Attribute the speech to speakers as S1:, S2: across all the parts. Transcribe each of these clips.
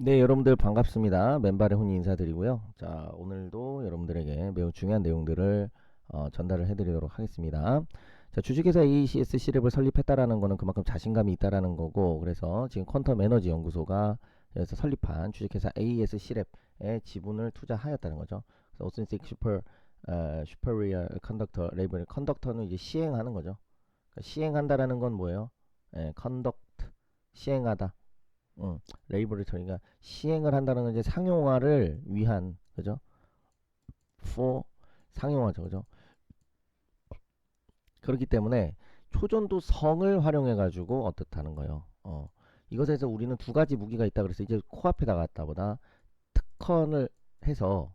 S1: 네, 여러분들 반갑습니다. 맨발의 훈이 인사드리고요. 자, 오늘도 여러분들에게 매우 중요한 내용들을 전달을 해드리도록 하겠습니다. 자, 주식회사 AECS C랩을 설립했다라는 거는 그만큼 자신감이 있다라는 거고, 그래서 지금 퀀텀 에너지 연구소가 여기서 설립한 주식회사 AES C랩에 지분을 투자하였다는 거죠. 그래서 Authentic Superior Conductor 레이블, 컨덕터는 이제 시행하는 거죠. 그러니까 시행한다라는 건 뭐예요? conduct, 시행하다. 레이블을 저희가 시행을 한다는 건 이제 상용화를 위한, 그죠? for 상용화죠, 그죠? 그렇기 때문에 초전도 성을 활용해 가지고 어떻다는 거예요. 이것에서 우리는 두 가지 무기가 있다 그래서 이제 코앞에다 갖다보다 특허를 해서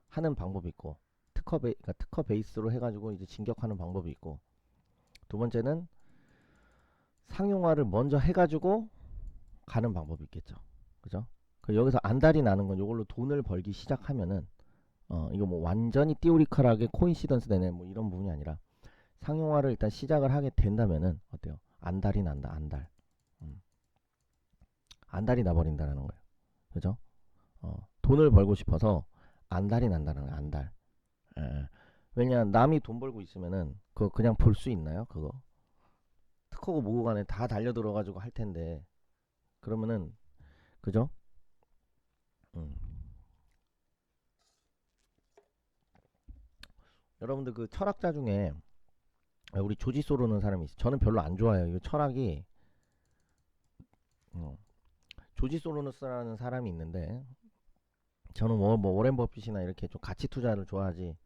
S1: 하는 방법이 있고, 그러니까 특허 베이스로 해가지고 이제 진격하는 방법이 있고, 두 번째는 상용화를 먼저 해가지고 가는 방법이 있겠죠. 그죠? 여기서 안달이 나는 건 이걸로 돈을 벌기 시작하면은 이거 뭐 완전히 띠오리컬하게 코인시던스 되네 뭐 이런 부분이 아니라 상용화를 일단 시작을 하게 된다면은 어때요? 안달이 난다. 안달. 음, 안달이 나버린다라는 거예요. 그죠? 돈을 벌고 싶어서 안달이 난다는 거예요. 안달. 에, 왜냐 남이 돈 벌고 있으면은 그거 그냥 볼 수 있나요? 그거 특허고 뭐고 간에 다 달려들어 가지고 할 텐데 그러면은 그죠? 음. 여러분들 그 철학자 중에 우리 조지 소로는 사람이 있어요. 저는 별로 안 좋아해요. 이 철학이 어, 조지 소로너스라는 사람이 있는데 저는 뭐 워렌 버핏이나 이렇게 좀 가치 투자를 좋아하지.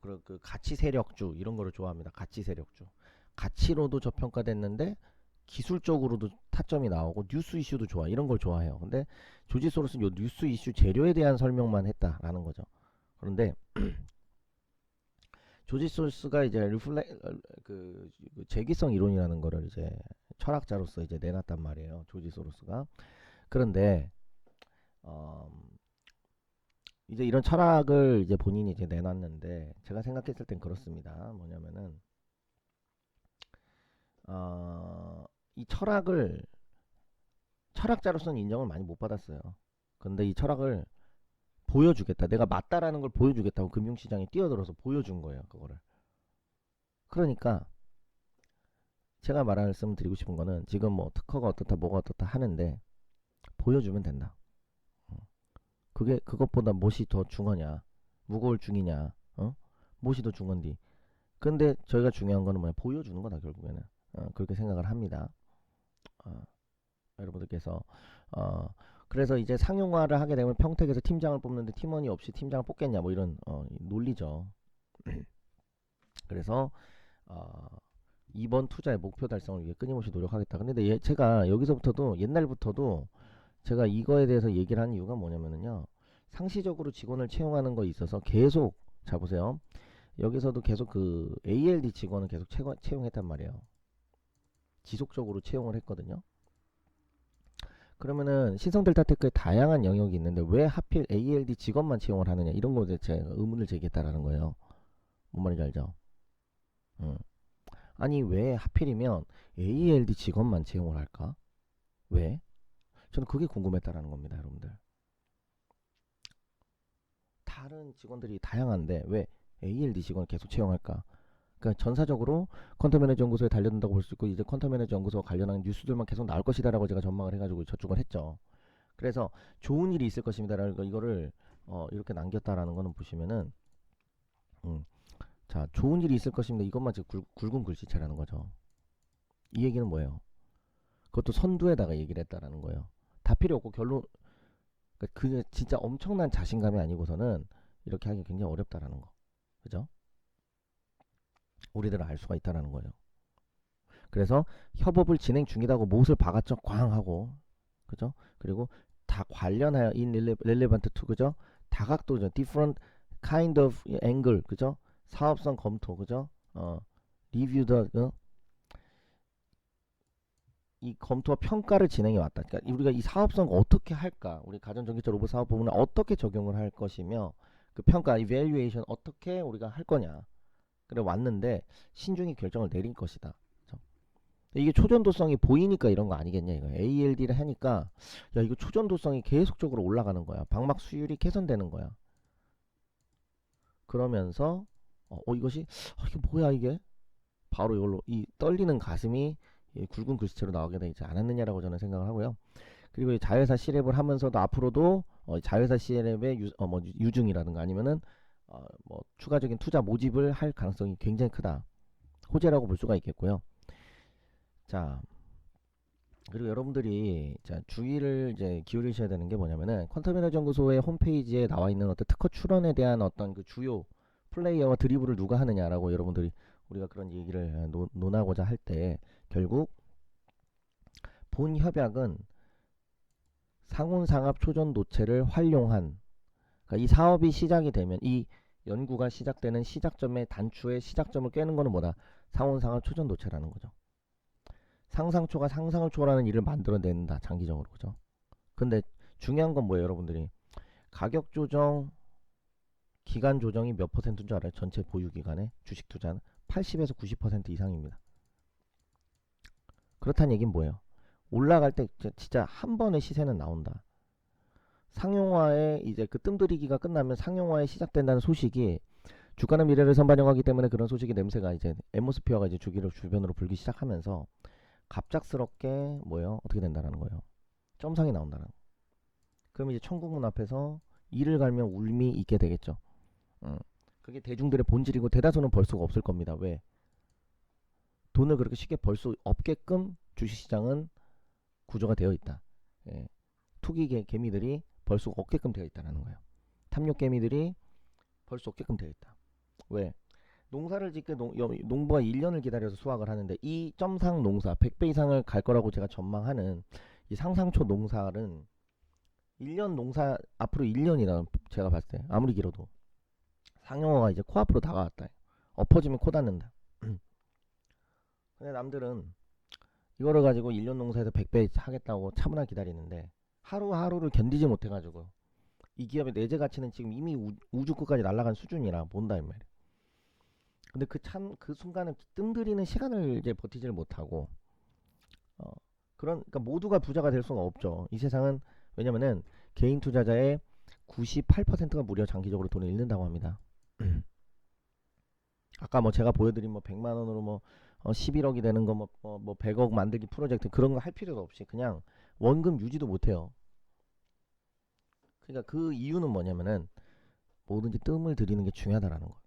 S1: 그 가치 세력주 이런 거를 좋아합니다. 가치 세력주. 가치로도 저평가됐는데 기술적으로도 타점이 나오고 뉴스 이슈도 좋아. 이런 걸 좋아해요. 근데 조지 소로스는 요 뉴스 이슈 재료에 대한 설명만 했다라는 거죠. 그런데 조지 소스가 이제 그 재기성 이론이라는 거를 이제 철학자로서 이제 내놨단 말이에요. 조지 소로스가. 그런데 어, 이제 이런 철학을 이제 본인이 이제 내놨는데 제가 생각했을 땐 그렇습니다. 뭐냐면은 어, 이 철학을 철학자로서는 인정을 많이 못 받았어요. 근데 이 철학을 보여주겠다. 내가 맞다라는 걸 보여주겠다고 금융시장에 뛰어들어서 보여준 거예요. 그거를. 그러니까 제가 말씀드리고 싶은 거는 지금 뭐 특허가 어떻다 뭐가 어떻다 하는데 보여주면 된다. 그게 그것보다 무엇이 더 중하냐? 무거울 중이냐? 무엇이 더 중한디? 근데 저희가 중요한 거는 뭐냐? 보여주는 거다 결국에는. 그렇게 생각을 합니다. 어, 여러분들께서 어, 그래서 이제 상용화를 하게 되면 평택에서 팀장을 뽑는데 팀원이 없이 팀장을 뽑겠냐? 뭐 이런 논리죠. 그래서 어, 이번 투자의 목표 달성을 위해 끊임없이 노력하겠다. 근데 제가 여기서부터도 옛날부터도 제가 이거에 대해서 얘기를 하는 이유가 뭐냐면요. 상시적으로 직원을 채용하는 거에 있어서 계속 자 보세요. 여기서도 계속 그 ALD 직원을 계속 채용했단 말이에요. 지속적으로 채용을 했거든요. 그러면은 신성델타테크의 다양한 영역이 있는데 왜 하필 ALD 직원만 채용을 하느냐 이런 거에 제가 의문을 제기했다라는 거예요. 뭔 말인지 알죠? 음. 아니 왜 하필이면 ALD 직원만 채용을 할까? 왜? 저는 그게 궁금했다라는 겁니다, 여러분들. 다른 직원들이 다양한데 왜 ALD 직원을 계속 채용할까? 그러니까 전사적으로 퀀텀 매니저 연구소에 달려든다고 볼 수 있고 이제 퀀텀 매니저 연구소와 관련한 뉴스들만 계속 나올 것이다라고 제가 전망을 해가지고 저축을 했죠. 그래서 좋은 일이 있을 것입니다라는 거 이거를 이렇게 남겼다라는 거는 보시면은 자 좋은 일이 있을 것입니다. 이것만 지금 굵은 글씨체라는 거죠. 이 얘기는 뭐예요? 그것도 선두에다가 얘기를 했다라는 거예요. 다 필요 없고 결론 그 진짜 엄청난 자신감이 아니고서는 이렇게 하기 굉장히 어렵다라는 거. 그죠? 우리들은 알 수가 있다라는 거예요. 그래서 협업을 진행 중이다고 못을 박았죠. 꽝 하고. 그죠? 그리고 다 관련하여 in relevant to 그죠? 다각도죠. different kind of angle 그죠? 사업성 검토 그죠? 리뷰 이 검토와 평가를 진행해 왔다. 그러니까 우리가 이 사업성 어떻게 할까? 우리 가전전기차 로봇 사업 부분을 어떻게 적용을 할 것이며 그 평가, 이밸류에이션 어떻게 우리가 할 거냐. 그래 왔는데 신중히 결정을 내릴 것이다. 그렇죠? 이게 초전도성이 보이니까 이런 거 아니겠냐 이거. ALD를 하니까 야 이거 초전도성이 계속적으로 올라가는 거야. 방막 수율이 개선되는 거야. 그러면서 이것이 이게 뭐야 이게? 바로 이걸로 이 떨리는 가슴이 이 굵은 글씨체로 나오게 되지 않았느냐라고 저는 생각을 하고요. 그리고 이 자회사 C랩을 하면서도 앞으로도 자회사 C랩의 뭐 유증이라든가 아니면은 뭐 추가적인 투자 모집을 할 가능성이 굉장히 크다. 호재라고 볼 수가 있겠고요. 자, 그리고 여러분들이 자 주의를 이제 기울이셔야 되는 게 뭐냐면은 퀀텀 에너지 연구소의 홈페이지에 나와 있는 어떤 특허 출원에 대한 어떤 그 주요 플레이어와 드리블을 누가 하느냐라고 여러분들이 우리가 그런 얘기를 논하고자 할 때 결국 본 협약은 상온상합 초전 노체를 활용한 그러니까 이 사업이 시작이 되면 이 연구가 시작되는 시작점의 단추의 시작점을 깨는 거는 뭐다? 상온상합 초전 노체라는 거죠. 상상초가 상상을 초월하는 일을 만들어낸다 장기적으로 그죠. 근데 중요한 건 뭐예요 여러분들이 가격 조정 기간 조정이 몇 퍼센트인 줄 알아요? 전체 보유 기간에 주식 투자는 80에서 90% 이상입니다. 그렇다는 얘기는 뭐예요? 올라갈 때 진짜 한 번의 시세는 나온다. 상용화에 이제 그 뜸들이기가 끝나면 상용화에 시작된다는 소식이 주가는 미래를 선반영하기 때문에 그런 소식의 냄새가 이제 앰모스피어가 이제 주기를 주변으로 불기 시작하면서 갑작스럽게 뭐예요? 어떻게 된다라는 거예요. 점상이 나온다는 거. 그럼 이제 천국문 앞에서 이를 갈면 울미 있게 되겠죠. 그게 대중들의 본질이고 대다수는 벌 수가 없을 겁니다. 왜? 돈을 그렇게 쉽게 벌 수 없게끔 주식시장은 구조가 되어 있다. 예. 투기 개미들이 벌 수 없게끔 되어 있다는 거예요. 탐욕 개미들이 벌 수 없게끔 되어 있다. 왜? 농사를 짓게 농부가 1년을 기다려서 수확을 하는데 이 점상 농사 100배 이상을 갈 거라고 제가 전망하는 이 상상초 농사는 1년 농사 앞으로 1년이라 제가 봤을 때 아무리 길어도 상용어가 이제 코앞으로 다가왔다. 엎어지면 코 닿는다. 근데 남들은 이거를 가지고 1년 농사에서 100배 하겠다고 차분하게 기다리는데 하루하루를 견디지 못해가지고 이 기업의 내재 가치는 지금 이미 우주 끝까지 날아간 수준이라 본다 이 말이야. 근데 그 순간은 뜸들이는 시간을 이제 버티지를 못하고 그러니까 모두가 부자가 될 수가 없죠. 이 세상은 왜냐면은 개인 투자자의 98%가 무려 장기적으로 돈을 잃는다고 합니다. 아까 뭐 제가 보여드린 뭐 100만 원으로 뭐 11억이 되는 거 뭐 100억 만들기 프로젝트 그런 거 할 필요도 없이 그냥 원금 유지도 못해요. 그러니까 그 이유는 뭐냐면은 뭐든지 뜸을 들이는 게 중요하다라는 거.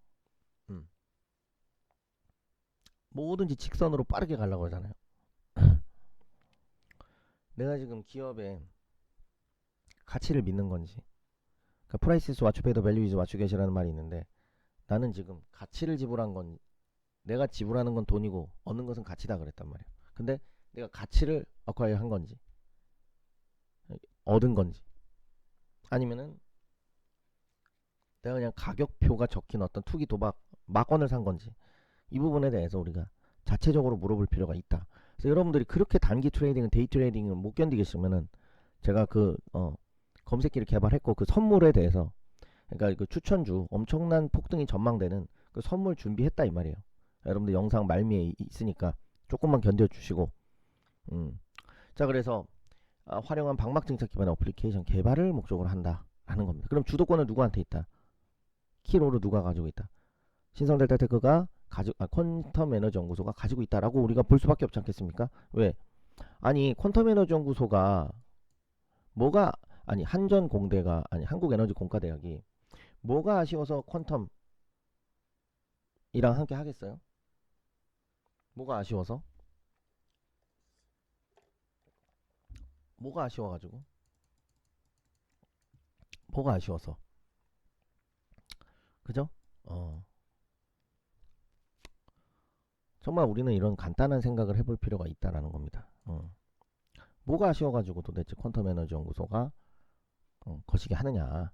S1: 음. 뭐든지 직선으로 빠르게 가려고 하잖아요. 내가 지금 기업의 가치를 믿는 건지. 그러니까 프라이스 이즈 왓츠 페이더 밸류 이즈 왓츠 겟이라는 말이 있는데 나는 지금 가치를 지불한 건 내가 지불하는 건 돈이고 얻는 것은 가치다 그랬단 말이야. 근데 내가 가치를 어콰이어 한 건지 얻은 건지 아니면은 내가 그냥 가격표가 적힌 어떤 투기 도박 막권을 산 건지 이 부분에 대해서 우리가 자체적으로 물어볼 필요가 있다. 그래서 여러분들이 그렇게 단기 트레이딩, 데이 트레이딩을 못 견디겠으면은 제가 검색기를 개발했고 그 선물에 대해서 그러니까 그 추천주 엄청난 폭등이 전망되는 그 선물 준비했다 이 말이에요. 여러분들 영상 말미에 있으니까 조금만 견뎌주시고 자 그래서 활용한 방막 증착 기반의 어플리케이션 개발을 목적으로 한다라는 겁니다. 그럼 주도권은 누구한테 있다? 키로를 누가 가지고 있다? 신성델타테크가 퀀텀 에너지 연구소가 가지고 있다라고 우리가 볼 수밖에 없지 않겠습니까? 왜? 아니 퀀텀 에너지 연구소가 뭐가 아니 한전공대가 아니 한국에너지공과대학이 뭐가 아쉬워서 퀀텀이랑 함께 하겠어요? 뭐가 아쉬워서? 뭐가 아쉬워가지고? 뭐가 아쉬워서? 그죠? 정말 우리는 이런 간단한 생각을 해볼 필요가 있다라는 겁니다. 뭐가 아쉬워가지고 도대체 퀀텀 에너지 연구소가 거시기 하느냐?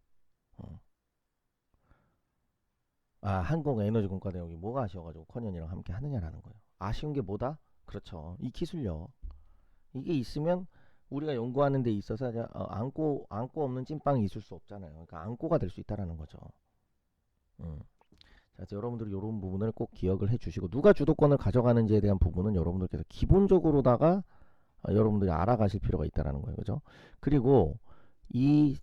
S1: 한국에너지공과대학이 뭐가 아쉬워가지고 커년이랑 함께 하느냐라는 거예요. 아쉬운 게 뭐다? 그렇죠. 이 기술력. 이게 있으면 우리가 연구하는 데 있어서 안고 없는 찐빵이 있을 수 없잖아요. 그러니까 안고가 될 수 있다라는 거죠. 음. 자, 그래서 여러분들이 이런 부분을 꼭 기억을 해주시고 누가 주도권을 가져가는지에 대한 부분은 여러분들께서 기본적으로다가 여러분들이 알아가실 필요가 있다라는 거예요. 그죠? 그리고 이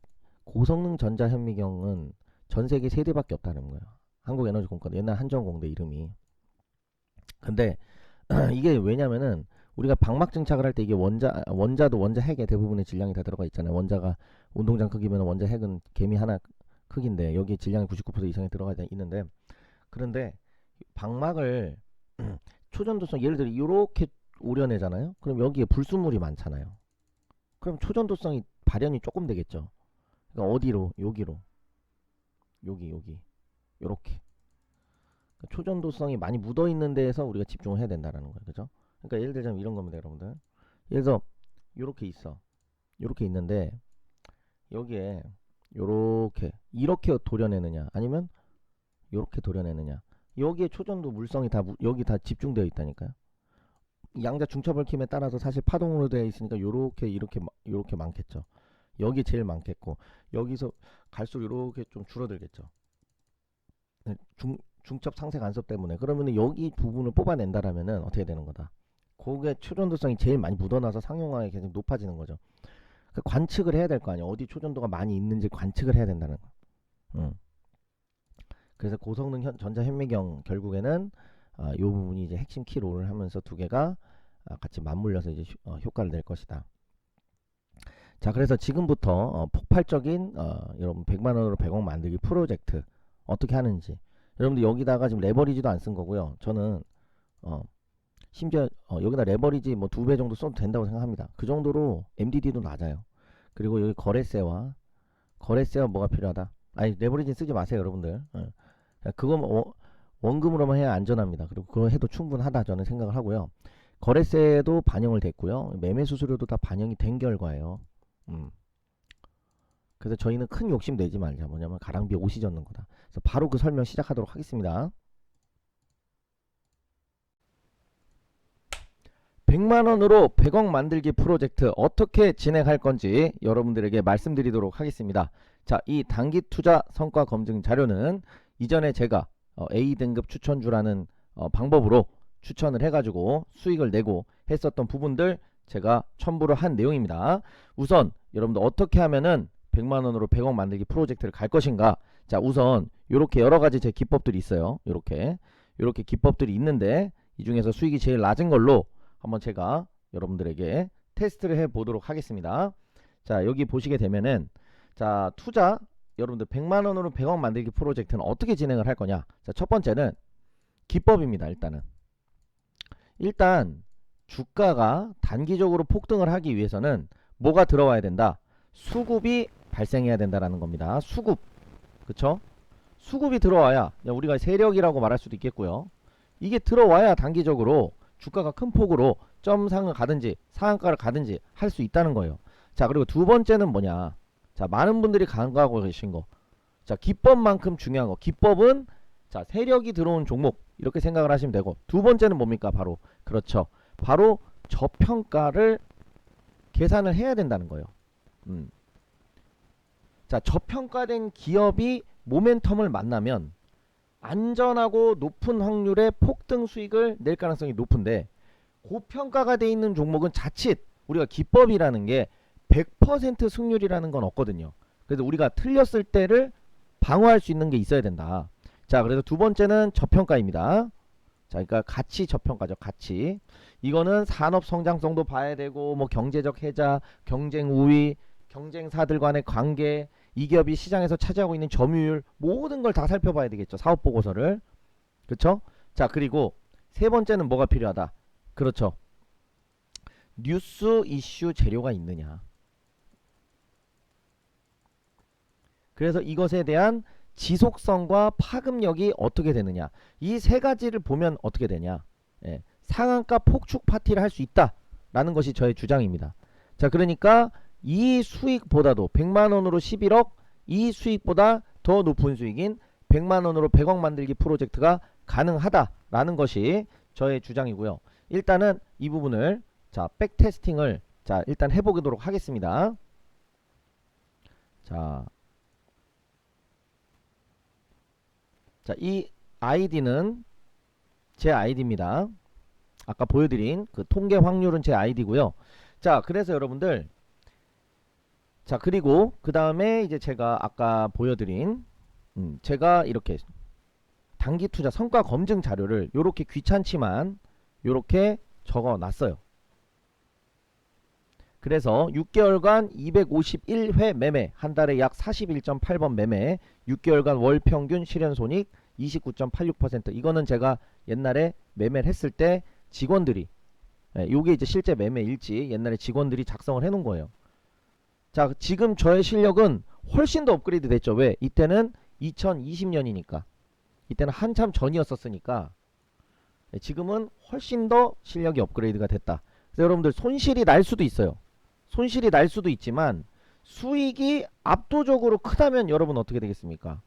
S1: 고성능 전자현미경은 전 세계 세 대밖에 없다는 거예요. 한국에너지공과 옛날 한전공대 이름이. 근데 이게 왜냐면은 우리가 방막 증착을 할 때 이게 원자도 원자 핵에 대부분의 질량이 다 들어가 있잖아요. 원자가 운동장 크기면 원자 핵은 개미 하나 크기인데 여기에 질량이 99% 이상이 들어가 있는데, 그런데 방막을 초전도성 예를 들어 이렇게 우려내잖아요. 그럼 여기에 불순물이 많잖아요. 그럼 초전도성이 발현이 조금 되겠죠. 그러니까 어디로? 여기로. 여기 요렇게. 그러니까 초전도성이 많이 묻어 있는 데에서 우리가 집중을 해야 된다는 거예요. 그죠? 그러니까 예를 들자면 이런 겁니다, 여러분들. 예를 들어 요렇게 있어. 요렇게 있는데 여기에 요렇게 이렇게 도려내느냐 아니면 요렇게 도려내느냐, 여기에 초전도 물성이 다 여기 다 집중되어 있다니까요. 양자 중첩 얽힘에 따라서 사실 파동으로 되어 있으니까 요렇게 이렇게 많겠죠. 여기 제일 많겠고 여기서 갈수록 이렇게 좀 줄어들겠죠. 중첩 상쇄 간섭 때문에. 그러면 여기 부분을 뽑아낸다라면은 어떻게 되는 거다. 그게 초전도성이 제일 많이 묻어나서 상용화가 계속 높아지는 거죠. 그 관측을 해야 될 거 아니야. 어디 초전도가 많이 있는지 관측을 해야 된다는 거. 그래서 고성능 전자현미경 결국에는 이 부분이 이제 핵심 키롤을 하면서 두 개가 같이 맞물려서 이제 효과를 낼 것이다. 자, 그래서 지금부터 폭발적인 여러분 100만 원으로 100억 만들기 프로젝트 어떻게 하는지, 여러분들 여기다가 지금 레버리지도 안 쓴 거고요. 저는 심지어 여기다 레버리지 뭐 2배 정도 써도 된다고 생각합니다. 그 정도로 MDD도 낮아요. 그리고 여기 거래세와 뭐가 필요하다. 아니, 레버리지 쓰지 마세요, 여러분들. 그거 원금으로만 해야 안전합니다. 그리고 그거 해도 충분하다 저는 생각을 하고요. 거래세도 반영을 됐고요. 매매 수수료도 다 반영이 된 결과예요. 그래서 저희는 큰 욕심 내지 말자. 뭐냐면 가랑비에 옷이 젖는 거다. 그래서 바로 그 설명 시작하도록 하겠습니다. 100만원으로 100억 만들기 프로젝트 어떻게 진행할 건지 여러분들에게 말씀드리도록 하겠습니다. 자, 이 단기 투자 성과 검증 자료는 이전에 제가 A등급 추천주라는 방법으로 추천을 해가지고 수익을 내고 했었던 부분들 제가 첨부를 한 내용입니다. 우선 여러분들 어떻게 하면은 100만원으로 100억 만들기 프로젝트를 갈 것인가. 자, 우선 이렇게 여러가지 제 기법들이 있어요. 이렇게 기법들이 있는데 이 중에서 수익이 제일 낮은 걸로 한번 제가 여러분들에게 테스트를 해 보도록 하겠습니다. 자, 여기 보시게 되면은 자, 투자 여러분들 100만원으로 100억 만들기 프로젝트는 어떻게 진행을 할 거냐. 자, 첫 번째는 기법입니다. 일단 주가가 단기적으로 폭등을 하기 위해서는 뭐가 들어와야 된다. 수급이 발생해야 된다라는 겁니다. 수급. 그쵸? 수급이 들어와야 우리가 세력이라고 말할 수도 있겠고요. 이게 들어와야 단기적으로 주가가 큰 폭으로 점상을 가든지 상한가를 가든지 할 수 있다는 거예요. 자, 그리고 두 번째는 뭐냐. 자, 많은 분들이 간과하고 계신 거. 자, 기법만큼 중요한 거. 기법은 자, 세력이 들어온 종목 이렇게 생각을 하시면 되고, 두 번째는 뭡니까? 바로 그렇죠. 바로 저평가를 계산을 해야 된다는 거예요. 자, 저평가된 기업이 모멘텀을 만나면 안전하고 높은 확률의 폭등 수익을 낼 가능성이 높은데, 고평가가 돼 있는 종목은 자칫 우리가 기법이라는 게 100% 승률이라는 건 없거든요. 그래서 우리가 틀렸을 때를 방어할 수 있는 게 있어야 된다. 자, 그래서 두 번째는 저평가입니다. 자, 그러니까 가치 저평가죠. 가치. 이거는 산업 성장성도 봐야 되고, 뭐 경제적 혜자, 경쟁 우위, 경쟁사들 간의 관계, 이 기업이 시장에서 차지하고 있는 점유율, 모든 걸 다 살펴봐야 되겠죠. 사업 보고서를. 그렇죠? 자, 그리고 세 번째는 뭐가 필요하다. 그렇죠. 뉴스 이슈 재료가 있느냐. 그래서 이것에 대한 지속성과 파급력이 어떻게 되느냐. 이 세 가지를 보면 어떻게 되냐. 상한가 폭축 파티를 할 수 있다라는 것이 저의 주장입니다. 자, 그러니까 이 수익보다도 100만원으로 11억, 이 수익보다 더 높은 수익인 100만원으로 100억 만들기 프로젝트가 가능하다라는 것이 저의 주장이고요. 일단은 이 부분을 자, 백테스팅을 자, 일단 해보도록 하겠습니다. 자, 이 아이디는 제 아이디입니다. 아까 보여드린 그 통계 확률은 제 아이디고요. 자, 그래서 여러분들, 자, 그리고 그 다음에 이제 제가 아까 보여드린 제가 이렇게 단기 투자 성과 검증 자료를 요렇게 귀찮지만 요렇게 적어 놨어요. 그래서 6개월간 251회 매매, 한 달에 약 41.8번 매매, 6개월간 월 평균 실현 손익 29.86%. 이거는 제가 옛날에 매매를 했을 때 직원들이, 요게 이제 실제 매매 일지 옛날에 직원들이 작성을 해 놓은 거예요. 자, 지금 저의 실력은 훨씬 더 업그레이드 됐죠. 왜? 이때는 2020년이니까. 이때는 한참 전이었었으니까. 지금은 훨씬 더 실력이 업그레이드가 됐다. 그래서 여러분들 손실이 날 수도 있어요. 손실이 날 수도 있지만 수익이 압도적으로 크다면 여러분 어떻게 되겠습니까?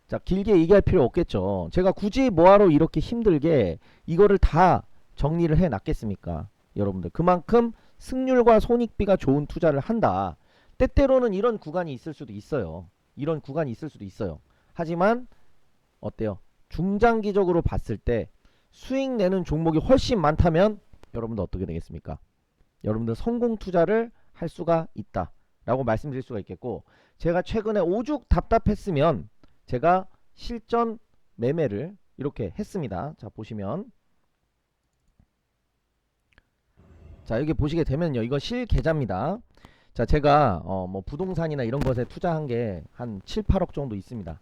S1: 자, 길게 얘기할 필요 없겠죠. 제가 굳이 뭐하러 이렇게 힘들게 이거를 다 정리를 해 놨겠습니까? 여러분들 그만큼 승률과 손익비가 좋은 투자를 한다. 때때로는 이런 구간이 있을 수도 있어요. 이런 구간이 있을 수도 있어요. 하지만 어때요? 중장기적으로 봤을 때 수익 내는 종목이 훨씬 많다면 여러분들 어떻게 되겠습니까? 여러분들 성공 투자를 할 수가 있다 라고 말씀드릴 수가 있겠고, 제가 최근에 오죽 답답했으면 제가 실전 매매를 이렇게 했습니다. 자, 보시면, 자, 여기 보시게 되면요, 이거 실계좌입니다. 자, 제가 뭐 부동산이나 이런 것에 투자한 게 한 7, 8억 정도 있습니다.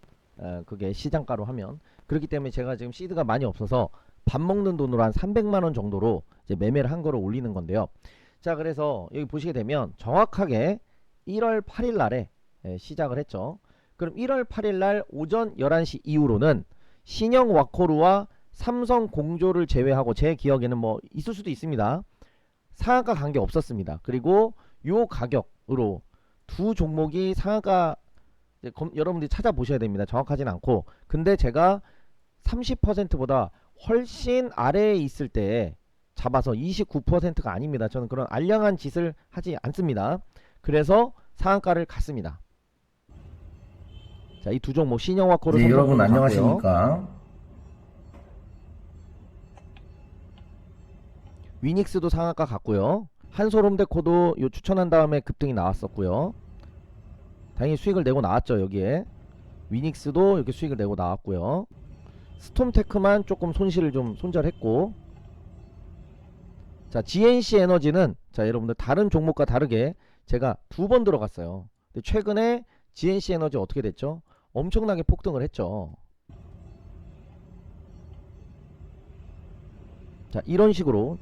S1: 그게 시장가로 하면. 그렇기 때문에 제가 지금 시드가 많이 없어서 밥 먹는 돈으로 한 300만원 정도로 이제 매매를 한 거를 올리는 건데요. 자, 그래서 여기 보시게 되면 정확하게 1월 8일 날에 시작을 했죠. 그럼 1월 8일 날 오전 11시 이후로는 신형 와코루와 삼성 공조를 제외하고, 제 기억에는 뭐 있을 수도 있습니다, 상한가 간 게 없었습니다. 그리고 요 가격으로 두 종목이 상한가, 여러분들이 찾아보셔야 됩니다. 정확하진 않고. 근데 제가 30%보다 훨씬 아래에 있을 때 잡아서 29%가 아닙니다. 저는 그런 알량한 짓을 하지 않습니다. 그래서 상한가를 갔습니다. 자, 이 두 종목 신영화코를,
S2: 네, 여러분 안녕하십니까?
S1: 위닉스도 상한가 갔고요. 한솔홈데코도 요 추천한 다음에 급등이 나왔었고요. 당연히 수익을 내고 나왔죠. 여기에 위닉스도 이렇게 수익을 내고 나왔고요. 스톰테크만 조금 손실을 좀 손절했고, 자, GNC 에너지는, 자, 여러분들 다른 종목과 다르게 제가 두 번 들어갔어요. 근데 최근에 GNC 에너지 어떻게 됐죠? 엄청나게 폭등을 했죠. 자, 이런 식으로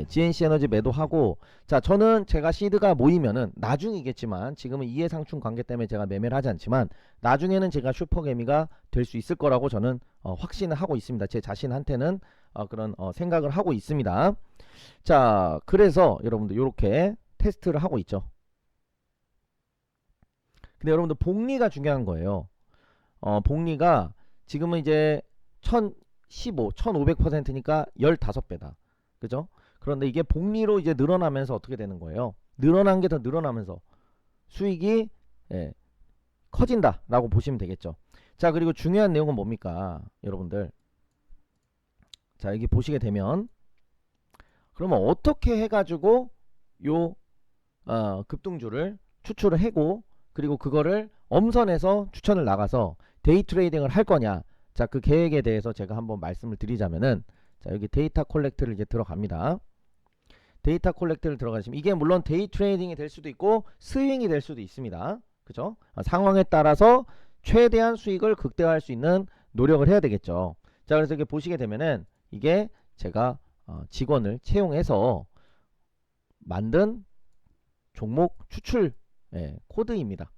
S1: GNC 에너지 매도하고, 자, 저는 제가 시드가 모이면은 나중이겠지만, 지금은 이해상충 관계 때문에 제가 매매를 하지 않지만 나중에는 제가 슈퍼개미가 될 수 있을 거라고 저는 확신을 하고 있습니다. 제 자신한테는 그런 생각을 하고 있습니다. 자, 그래서 여러분들 이렇게 테스트를 하고 있죠. 근데 여러분들 복리가 중요한 거예요. 복리가 지금은 이제 1015, 1500%니까 15배다. 그죠? 그런데 이게 복리로 이제 늘어나면서 어떻게 되는 거예요? 늘어난 게 더 늘어나면서 수익이 커진다 라고 보시면 되겠죠. 자, 그리고 중요한 내용은 뭡니까? 여러분들, 자, 여기 보시게 되면, 그러면 어떻게 해가지고 요 급등주를 추출을 하고, 그리고 그거를 엄선해서 추천을 나가서 데이 트레이딩을 할 거냐. 자, 그 계획에 대해서 제가 한번 말씀을 드리자면은, 자, 여기 데이터 콜렉트를 이제 들어갑니다. 데이터 콜렉트를 들어가시면 이게 물론 데이 트레이딩이 될 수도 있고 스윙이 될 수도 있습니다. 그죠? 상황에 따라서 최대한 수익을 극대화할 수 있는 노력을 해야 되겠죠. 자, 그래서 이렇게 보시게 되면은 이게 제가 직원을 채용해서 만든 종목 추출 코드입니다.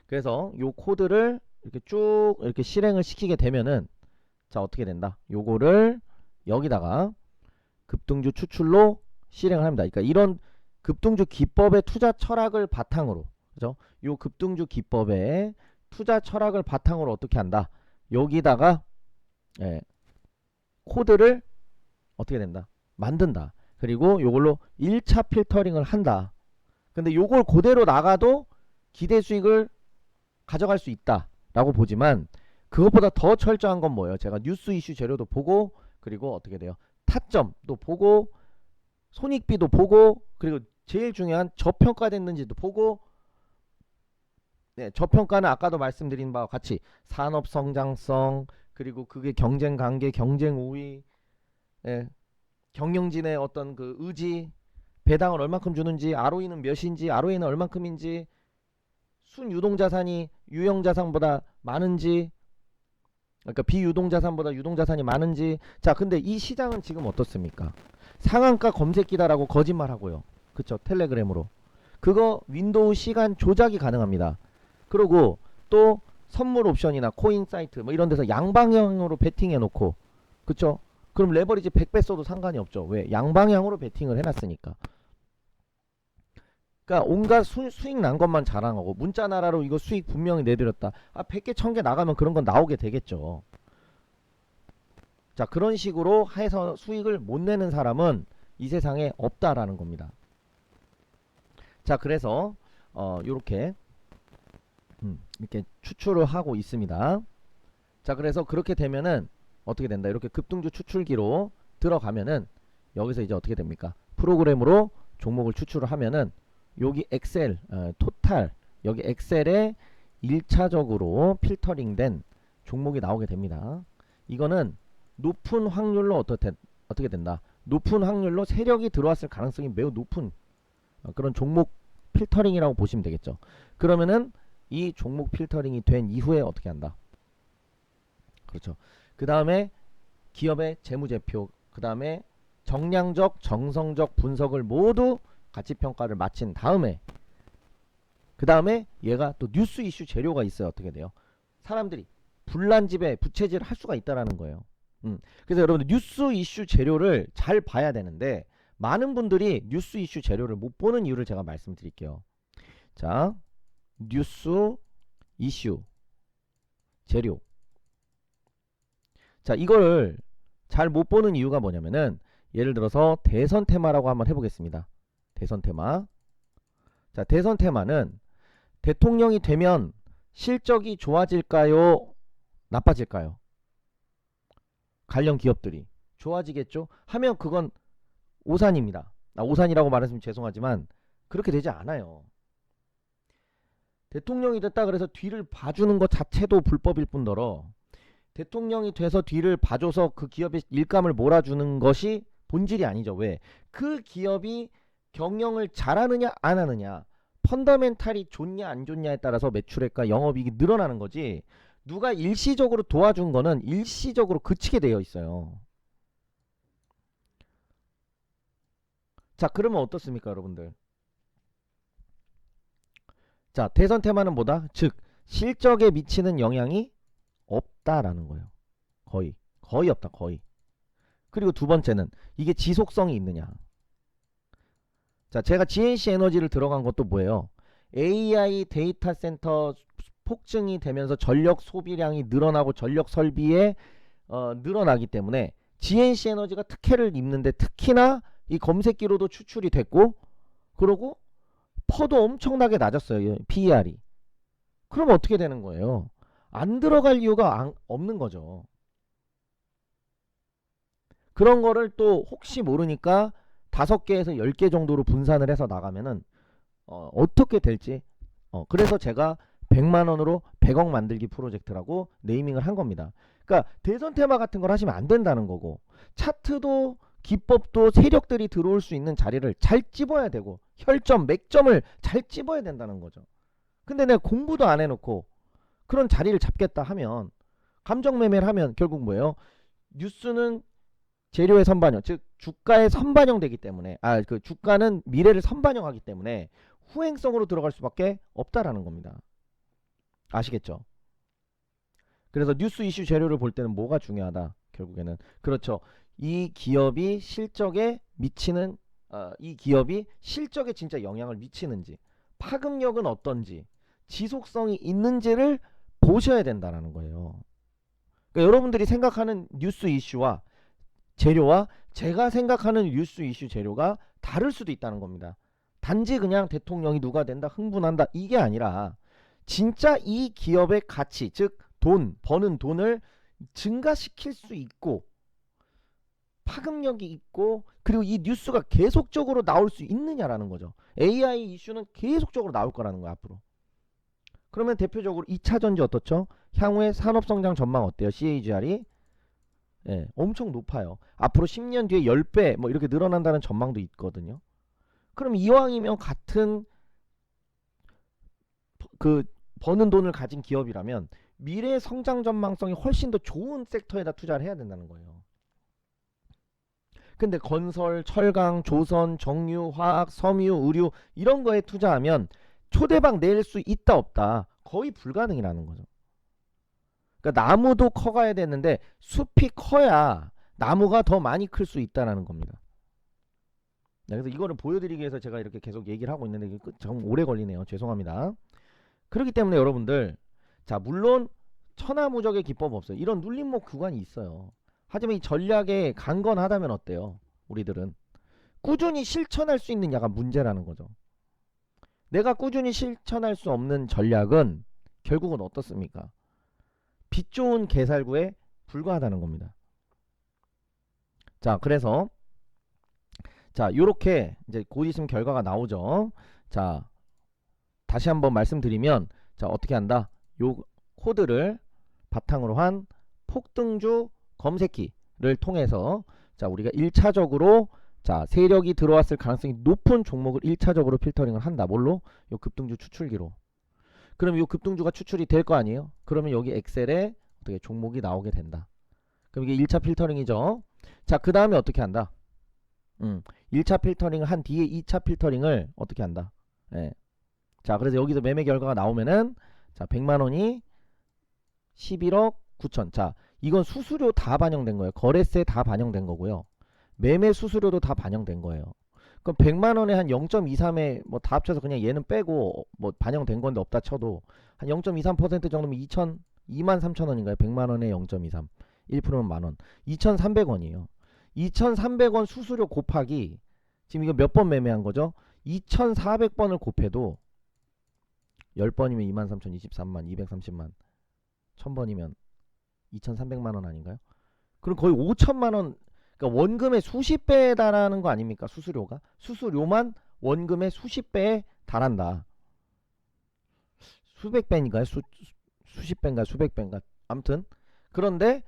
S1: 그래서 요 코드를 이렇게 쭉 이렇게 실행을 시키게 되면은, 자, 어떻게 된다? 요거를 여기다가 급등주 추출로 실행을 합니다. 그러니까 이런 급등주 기법의 투자 철학을 바탕으로, 그죠? 요 급등주 기법의 투자 철학을 바탕으로 어떻게 한다? 여기다가 코드를 어떻게 된다? 만든다. 그리고 요걸로 1차 필터링을 한다. 근데 요걸 그대로 나가도 기대 수익을 가져갈 수 있다 라고 보지만 그것보다 더 철저한 건 뭐예요? 제가 뉴스 이슈 재료도 보고 그리고 어떻게 돼요? 타점도 보고 손익비도 보고 그리고 제일 중요한 저평가됐는지도 보고 네, 저평가는 아까도 말씀드린 바와 같이 산업 성장성 그리고 그게 경쟁 관계, 경쟁 우위, 예, 경영진의 어떤 그 의지, 배당을 얼만큼 주는지, ROE는 몇인지, ROA는 얼만큼인지, 순유동자산이 유형자산보다 많은지, 그러니까 비유동자산보다 유동자산이 많은지. 자, 근데 이 시장은 지금 어떻습니까? 상한가 검색기다라고 거짓말하고요. 그쵸? 텔레그램으로. 그거 윈도우 시간 조작이 가능합니다. 그리고 또 선물 옵션이나 코인 사이트 뭐 이런 데서 양방향으로 베팅해 놓고 그쵸? 그럼 레버리지 100배 써도 상관이 없죠. 왜? 양방향으로 베팅을 해놨으니까. 그러니까 온갖 수익 난 것만 자랑하고 문자 나라로 이거 수익 분명히 내드렸다. 100개 1000개 나가면 그런 건 나오게 되겠죠. 자, 그런 식으로 해서 수익을 못 내는 사람은 이 세상에 없다라는 겁니다. 자, 그래서 요렇게 이렇게 추출을 하고 있습니다. 자, 그래서 그렇게 되면은 어떻게 된다? 이렇게 급등주 추출기로 들어가면은 여기서 이제 어떻게 됩니까? 프로그램으로 종목을 추출을 하면은 여기 엑셀 토탈 여기 엑셀에 1차적으로 필터링된 종목이 나오게 됩니다. 이거는 높은 확률로 어떻게 된다? 높은 확률로 세력이 들어왔을 가능성이 매우 높은 그런 종목 필터링이라고 보시면 되겠죠. 그러면은 이 종목 필터링이 된 이후에 어떻게 한다? 그렇죠. 그 다음에 기업의 재무제표, 그 다음에 정량적, 정성적 분석을 모두 가치평가를 마친 다음에 그 다음에 얘가 또 뉴스 이슈 재료가 있어요. 어떻게 돼요? 사람들이 불난집에 부채질 할 수가 있다라는 거예요. 그래서 여러분들 뉴스 이슈 재료를 잘 봐야 되는데 많은 분들이 뉴스 이슈 재료를 못 보는 이유를 제가 말씀드릴게요. 자, 뉴스 이슈 재료. 자, 이걸 잘 못 보는 이유가 뭐냐면은 예를 들어서 대선 테마라고 한번 해보겠습니다. 대선 테마. 자, 대선 테마는 대통령이 되면 실적이 좋아질까요? 나빠질까요? 관련 기업들이 좋아지겠죠? 하면 그건 오산입니다. 오산이라고 말했으면 죄송하지만 그렇게 되지 않아요. 대통령이 됐다 그래서 뒤를 봐주는 것 자체도 불법일 뿐더러 대통령이 돼서 뒤를 봐줘서 그 기업의 일감을 몰아주는 것이 본질이 아니죠. 왜? 그 기업이 경영을 잘하느냐 안 하느냐 펀더멘탈이 좋냐 안 좋냐에 따라서 매출액과 영업이익이 늘어나는 거지 누가 일시적으로 도와준 거는 일시적으로 그치게 되어 있어요. 자, 그러면 어떻습니까 여러분들? 자, 대선 테마는 뭐다? 즉 실적에 미치는 영향이 없다라는 거예요. 거의 없다. 거의. 그리고 두 번째는 이게 지속성이 있느냐. 자, 제가 GNC 에너지를 들어간 것도 뭐예요? AI 데이터 센터 폭증이 되면서 전력 소비량이 늘어나고 전력 설비에 늘어나기 때문에 GNC 에너지가 특혜를 입는데 특히나 이 검색기로도 추출이 됐고 그러고 퍼도 엄청나게 낮았어요. PER이. 그럼 어떻게 되는 거예요? 안 들어갈 이유가 없는 거죠. 그런 거를 또 혹시 모르니까 5개에서 10개 정도로 분산을 해서 나가면은 어떻게 될지 그래서 제가 100만원으로 100억 만들기 프로젝트라고 네이밍을 한 겁니다. 그러니까 대선 테마 같은 걸 하시면 안 된다는 거고 차트도 기법도 세력들이 들어올 수 있는 자리를 잘 찝어야 되고 혈점, 맥점을 잘 찝어야 된다는 거죠. 근데 내가 공부도 안 해놓고 그런 자리를 잡겠다 하면 감정 매매를 하면 결국 뭐예요? 뉴스는 재료의 선반영, 즉 주가의 선반영되기 때문에 그 주가는 미래를 선반영하기 때문에 후행성으로 들어갈 수밖에 없다라는 겁니다. 아시겠죠? 그래서 뉴스 이슈 재료를 볼 때는 뭐가 중요하다? 결국에는 그렇죠. 이 기업이 실적에 미치는 이 기업이 실적에 진짜 영향을 미치는지 파급력은 어떤지 지속성이 있는지를 보셔야 된다는 거예요. 그러니까 여러분들이 생각하는 뉴스 이슈와 재료와 제가 생각하는 뉴스 이슈 재료가 다를 수도 있다는 겁니다. 단지 그냥 대통령이 누가 된다 흥분한다 이게 아니라 진짜 이 기업의 가치, 즉 버는 돈을 증가시킬 수 있고 파급력이 있고 그리고 이 뉴스가 계속적으로 나올 수 있느냐라는 거죠. AI 이슈는 계속적으로 나올 거라는 거야 앞으로. 그러면 대표적으로 2차 전지 어떻죠? 향후의 산업성장 전망 어때요? CAGR이 엄청 높아요. 앞으로 10년 뒤에 10배 뭐 이렇게 늘어난다는 전망도 있거든요. 그럼 이왕이면 같은 그 버는 돈을 가진 기업이라면 미래 성장 전망성이 훨씬 더 좋은 섹터에다 투자를 해야 된다는 거예요. 근데 건설, 철강, 조선, 정유, 화학, 섬유, 의류 이런 거에 투자하면 초대박 낼 수 있다 없다 거의 불가능이라는 거죠. 그러니까 나무도 커가야 되는데 숲이 커야 나무가 더 많이 클 수 있다는 겁니다. 그래서 이거를 보여드리기 위해서 제가 이렇게 계속 얘기를 하고 있는데 이게 좀 오래 걸리네요. 죄송합니다. 그렇기 때문에 여러분들 자 물론 천하무적의 기법 없어요. 이런 눌림목 구간이 있어요. 하지만 이 전략에 강건하다면 어때요? 우리들은 꾸준히 실천할 수 있는 약간 문제라는 거죠. 내가 꾸준히 실천할 수 없는 전략은 결국은 어떻습니까? 빛 좋은 개살구에 불과하다는 겁니다. 자 그래서 자 요렇게 이제 곧 있으면 결과가 나오죠. 자 다시 한번 말씀드리면 자 어떻게 한다? 요 코드를 바탕으로 한 폭등주 검색기를 통해서 자 우리가 1차적으로 자 세력이 들어왔을 가능성이 높은 종목을 1차적으로 필터링을 한다. 뭘로? 요 급등주 추출기로. 그럼 요 급등주가 추출이 될 거 아니에요? 그러면 여기 엑셀에 어떻게 종목이 나오게 된다. 그럼 이게 1차 필터링이죠. 자 그 다음에 어떻게 한다? 1차 필터링을 한 뒤에 2차 필터링을 어떻게 한다? 자 그래서 여기서 매매 결과가 나오면은 자 100만원이 11억 9천. 자 이건 수수료 다 반영된 거예요. 거래세 다 반영된 거고요. 매매 수수료도 다 반영된 거예요. 그럼 100만원에 한 0.23에 뭐 다 합쳐서 그냥 얘는 빼고 뭐 반영된 건데 없다 쳐도 한 0.23% 정도면 23,000원인가요? 100만원에 0.23 1%면 만원 2,300원이에요. 2,300원 수수료 곱하기 지금 이거 몇 번 매매한 거죠? 2,400번을 곱해도 10번이면 23,023만 230만 1000번이면 2,300만원 아닌가요? 그럼 거의 5천만원 그러니까 원금의 수십 배에 달하는 거 아닙니까? 수수료가 수수료만 원금의 수십 배에 달한다. 수백 배인가요? 수십 배인가 수백 배인가 아무튼 그런데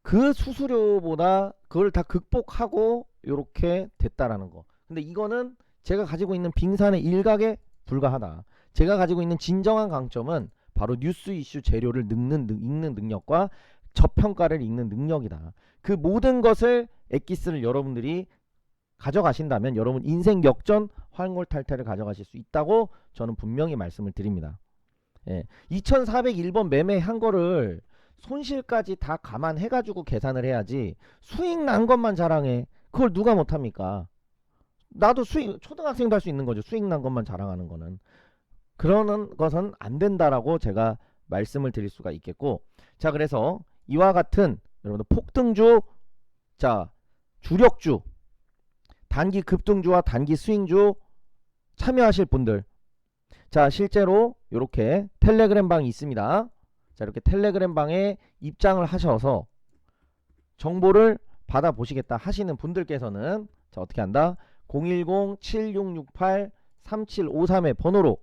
S1: 그 수수료보다 그걸 다 극복하고 요렇게 됐다라는 거. 근데 이거는 제가 가지고 있는 빙산의 일각에 불과하다. 제가 가지고 있는 진정한 강점은 바로 뉴스 이슈 재료를 읽는 능력과 저평가를 읽는 능력이다. 그 모든 것을 엑기스를 여러분들이 가져가신다면 여러분 인생 역전 환골탈태를 가져가실 수 있다고 저는 분명히 말씀을 드립니다. 2401번 매매한 거를 손실까지 다 감안해가지고 계산을 해야지 수익 난 것만 자랑해. 그걸 누가 못합니까? 나도 수익 초등학생도 할 수 있는 거죠. 수익 난 것만 자랑하는 거는. 그러는 것은 안 된다라고 제가 말씀을 드릴 수가 있겠고 자 그래서 이와 같은 여러분들 폭등주 자 주력주 단기 급등주와 단기 스윙주 참여하실 분들 자 실제로 이렇게 텔레그램 방이 있습니다. 자 이렇게 텔레그램 방에 입장을 하셔서 정보를 받아보시겠다 하시는 분들께서는 자 어떻게 한다? 010-7668-3753의 번호로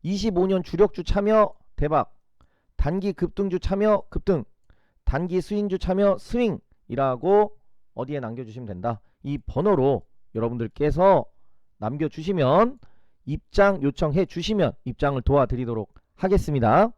S1: 25년 주력주 참여 대박 단기 급등주 참여 급등 단기 스윙주 참여 스윙이라고 어디에 남겨주시면 된다. 이 번호로 여러분들께서 남겨주시면 입장 요청해 주시면 입장을 도와드리도록 하겠습니다.